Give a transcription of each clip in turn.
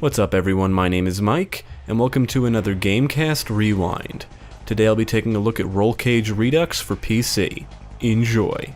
What's up everyone, my name is Mike, and welcome to another GameCast Rewind. Today I'll be taking a look at Rollcage Redux for PC. Enjoy.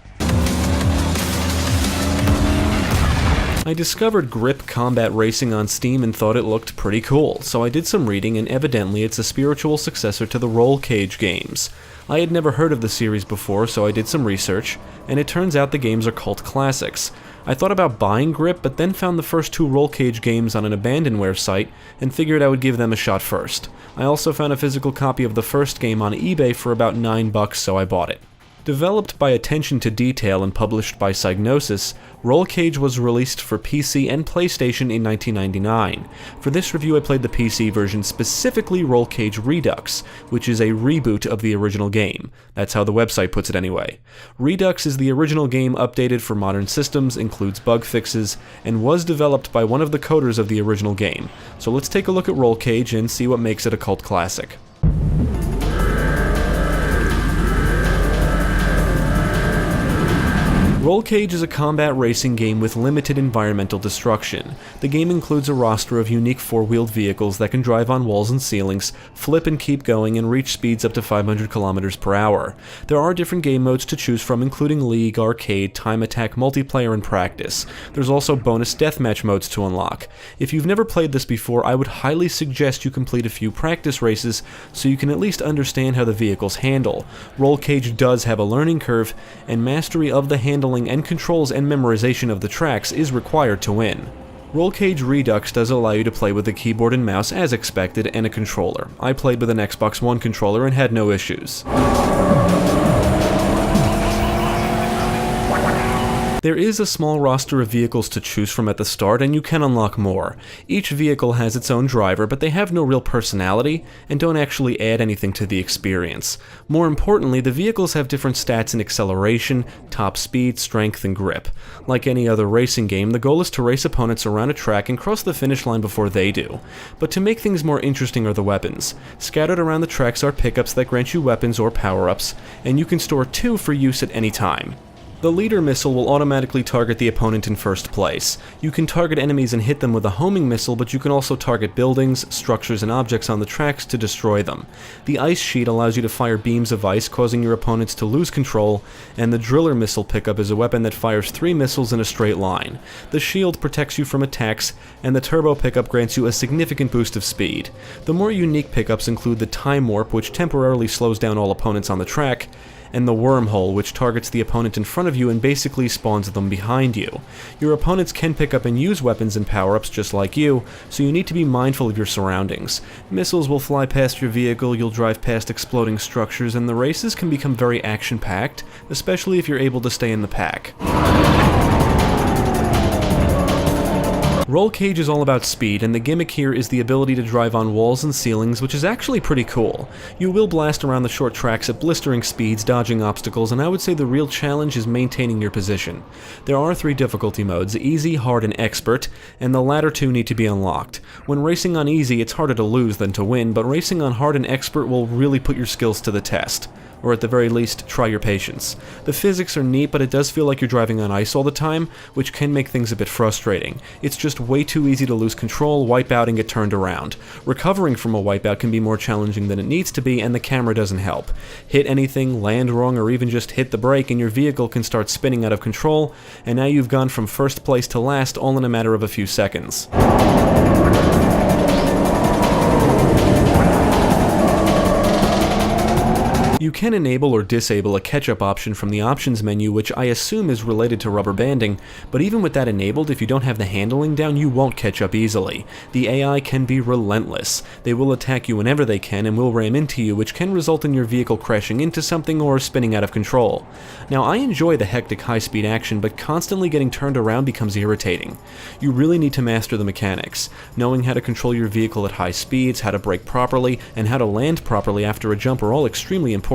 I discovered grip combat racing on Steam and thought it looked pretty cool, so I did some reading, and evidently it's a spiritual successor to the Rollcage games. I had never heard of the series before, so I did some research, and it turns out the games are cult classics. I thought about buying Grip, but then found the first two Rollcage games on an abandonware site, and figured I would give them a shot first. I also found a physical copy of the first game on eBay for about $9, so I bought it. Developed by Attention to Detail and published by Psygnosis, Rollcage was released for PC and PlayStation in 1999. For this review I played the PC version, specifically Rollcage Redux, which is a reboot of the original game. That's how the website puts it anyway. Redux is the original game updated for modern systems, includes bug fixes, and was developed by one of the coders of the original game. So let's take a look at Rollcage and see what makes it a cult classic. Rollcage is a combat racing game with limited environmental destruction. The game includes a roster of unique four-wheeled vehicles that can drive on walls and ceilings, flip and keep going, and reach speeds up to 500 km per hour. There are different game modes to choose from, including League, Arcade, Time Attack, Multiplayer, and Practice. There's also bonus deathmatch modes to unlock. If you've never played this before, I would highly suggest you complete a few practice races so you can at least understand how the vehicles handle. Rollcage does have a learning curve, and mastery of the handling and controls and memorization of the tracks is required to win. Rollcage Redux does allow you to play with a keyboard and mouse as expected and a controller. I played with an Xbox One controller and had no issues. There is a small roster of vehicles to choose from at the start, and you can unlock more. Each vehicle has its own driver, but they have no real personality, and don't actually add anything to the experience. More importantly, the vehicles have different stats in acceleration, top speed, strength, and grip. Like any other racing game, the goal is to race opponents around a track and cross the finish line before they do. But to make things more interesting are the weapons. Scattered around the tracks are pickups that grant you weapons or power-ups, and you can store 2 for use at any time. The leader missile will automatically target the opponent in first place. You can target enemies and hit them with a homing missile, but you can also target buildings, structures, and objects on the tracks to destroy them. The ice sheet allows you to fire beams of ice, causing your opponents to lose control, and the driller missile pickup is a weapon that fires 3 missiles in a straight line. The shield protects you from attacks, and the turbo pickup grants you a significant boost of speed. The more unique pickups include the time warp, which temporarily slows down all opponents on the track, and the wormhole, which targets the opponent in front of you and basically spawns them behind you. Your opponents can pick up and use weapons and power-ups just like you, so you need to be mindful of your surroundings. Missiles will fly past your vehicle, you'll drive past exploding structures, and the races can become very action-packed, especially if you're able to stay in the pack. Rollcage is all about speed, and the gimmick here is the ability to drive on walls and ceilings, which is actually pretty cool. You will blast around the short tracks at blistering speeds, dodging obstacles, and I would say the real challenge is maintaining your position. There are 3 difficulty modes, Easy, Hard, and Expert, and the latter 2 need to be unlocked. When racing on Easy, it's harder to lose than to win, but racing on Hard and Expert will really put your skills to the test. Or at the very least, try your patience. The physics are neat, but it does feel like you're driving on ice all the time, which can make things a bit frustrating. It's just way too easy to lose control, wipe out, and get turned around. Recovering from a wipeout can be more challenging than it needs to be, and the camera doesn't help. Hit anything, land wrong, or even just hit the brake, and your vehicle can start spinning out of control, and now you've gone from first place to last all in a matter of a few seconds. You can enable or disable a catch-up option from the options menu, which I assume is related to rubber banding, but even with that enabled, if you don't have the handling down, you won't catch up easily. The AI can be relentless. They will attack you whenever they can and will ram into you, which can result in your vehicle crashing into something or spinning out of control. Now, I enjoy the hectic high-speed action, but constantly getting turned around becomes irritating. You really need to master the mechanics. Knowing how to control your vehicle at high speeds, how to brake properly, and how to land properly after a jump are all extremely important.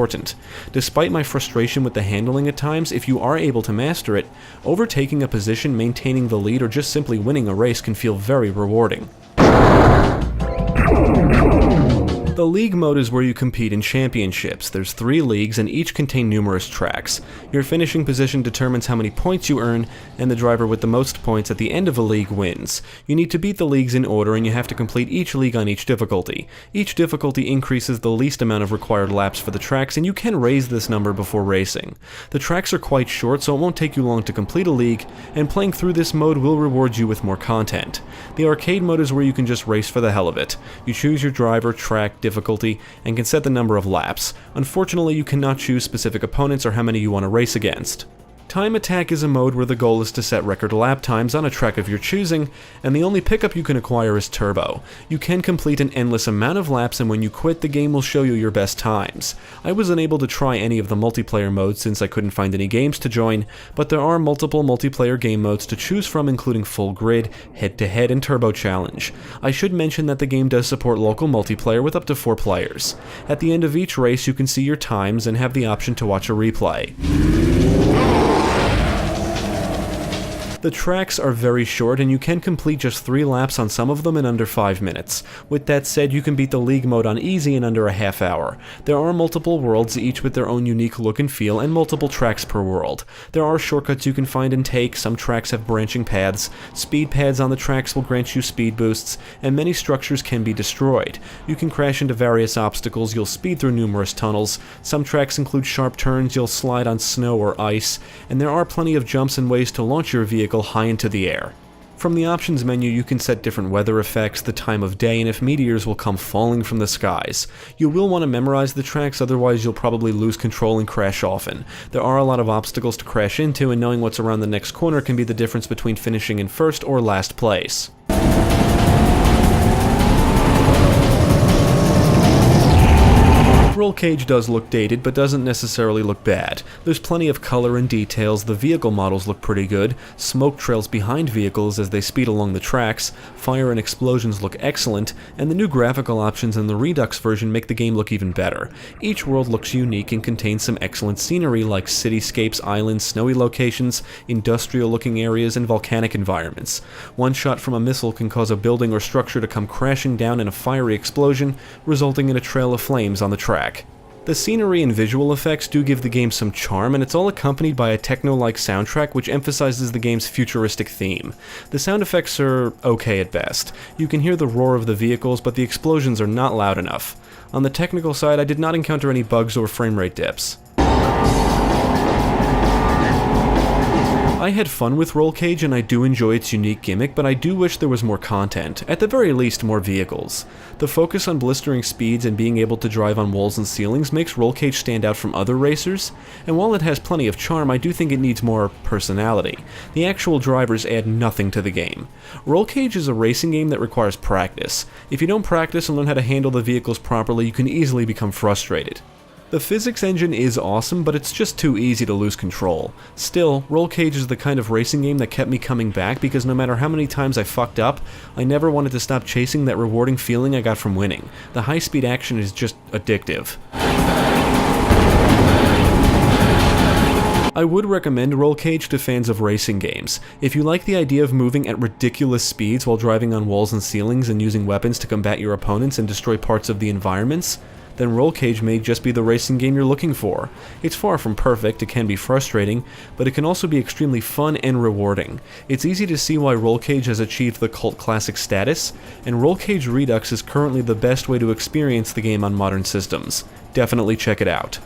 Despite my frustration with the handling at times, if you are able to master it, overtaking a position, maintaining the lead, or just simply winning a race can feel very rewarding. The league mode is where you compete in championships. There's 3 leagues and each contain numerous tracks. Your finishing position determines how many points you earn, and the driver with the most points at the end of a league wins. You need to beat the leagues in order, and you have to complete each league on each difficulty. Each difficulty increases the least amount of required laps for the tracks, and you can raise this number before racing. The tracks are quite short, so it won't take you long to complete a league, and playing through this mode will reward you with more content. The arcade mode is where you can just race for the hell of it. You choose your driver, track, difficulty, and can set the number of laps. Unfortunately, you cannot choose specific opponents or how many you want to race against. Time Attack is a mode where the goal is to set record lap times on a track of your choosing, and the only pickup you can acquire is Turbo. You can complete an endless amount of laps, and when you quit, the game will show you your best times. I was unable to try any of the multiplayer modes since I couldn't find any games to join, but there are multiple multiplayer game modes to choose from, including Full Grid, Head-to-Head, and Turbo Challenge. I should mention that the game does support local multiplayer with up to 4 players. At the end of each race, you can see your times and have the option to watch a replay. The tracks are very short, and you can complete just 3 laps on some of them in under 5 minutes. With that said, you can beat the league mode on easy in under a half hour. There are multiple worlds, each with their own unique look and feel, and multiple tracks per world. There are shortcuts you can find and take, some tracks have branching paths, speed pads on the tracks will grant you speed boosts, and many structures can be destroyed. You can crash into various obstacles, you'll speed through numerous tunnels, some tracks include sharp turns, you'll slide on snow or ice, and there are plenty of jumps and ways to launch your vehicle high into the air. From the options menu, you can set different weather effects, the time of day, and if meteors will come falling from the skies. You will want to memorize the tracks, otherwise you'll probably lose control and crash often. There are a lot of obstacles to crash into, and knowing what's around the next corner can be the difference between finishing in first or last place. Rollcage does look dated, but doesn't necessarily look bad. There's plenty of color and details, the vehicle models look pretty good, smoke trails behind vehicles as they speed along the tracks, fire and explosions look excellent, and the new graphical options in the Redux version make the game look even better. Each world looks unique and contains some excellent scenery like cityscapes, islands, snowy locations, industrial-looking areas, and volcanic environments. One shot from a missile can cause a building or structure to come crashing down in a fiery explosion, resulting in a trail of flames on the track. The scenery and visual effects do give the game some charm, and it's all accompanied by a techno-like soundtrack which emphasizes the game's futuristic theme. The sound effects are okay at best. You can hear the roar of the vehicles, but the explosions are not loud enough. On the technical side, I did not encounter any bugs or frame rate dips. I had fun with Rollcage and I do enjoy its unique gimmick, but I do wish there was more content, at the very least more vehicles. The focus on blistering speeds and being able to drive on walls and ceilings makes Rollcage stand out from other racers, and while it has plenty of charm, I do think it needs more personality. The actual drivers add nothing to the game. Rollcage is a racing game that requires practice. If you don't practice and learn how to handle the vehicles properly, you can easily become frustrated. The physics engine is awesome, but it's just too easy to lose control. Still, Rollcage is the kind of racing game that kept me coming back because no matter how many times I fucked up, I never wanted to stop chasing that rewarding feeling I got from winning. The high-speed action is just addictive. I would recommend Rollcage to fans of racing games. If you like the idea of moving at ridiculous speeds while driving on walls and ceilings and using weapons to combat your opponents and destroy parts of the environments, then Rollcage may just be the racing game you're looking for. It's far from perfect, it can be frustrating, but it can also be extremely fun and rewarding. It's easy to see why Rollcage has achieved the cult classic status, and Rollcage Redux is currently the best way to experience the game on modern systems. Definitely check it out.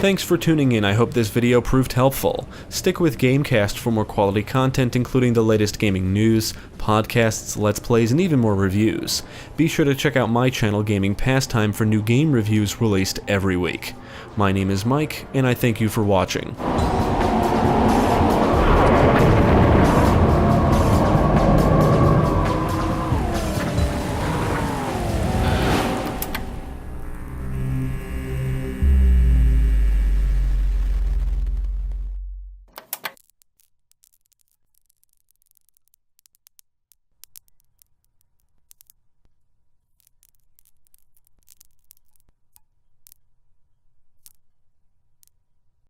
Thanks for tuning in, I hope this video proved helpful. Stick with GameCast for more quality content including the latest gaming news, podcasts, let's plays, and even more reviews. Be sure to check out my channel Gaming Pastime for new game reviews released every week. My name is Mike, and I thank you for watching.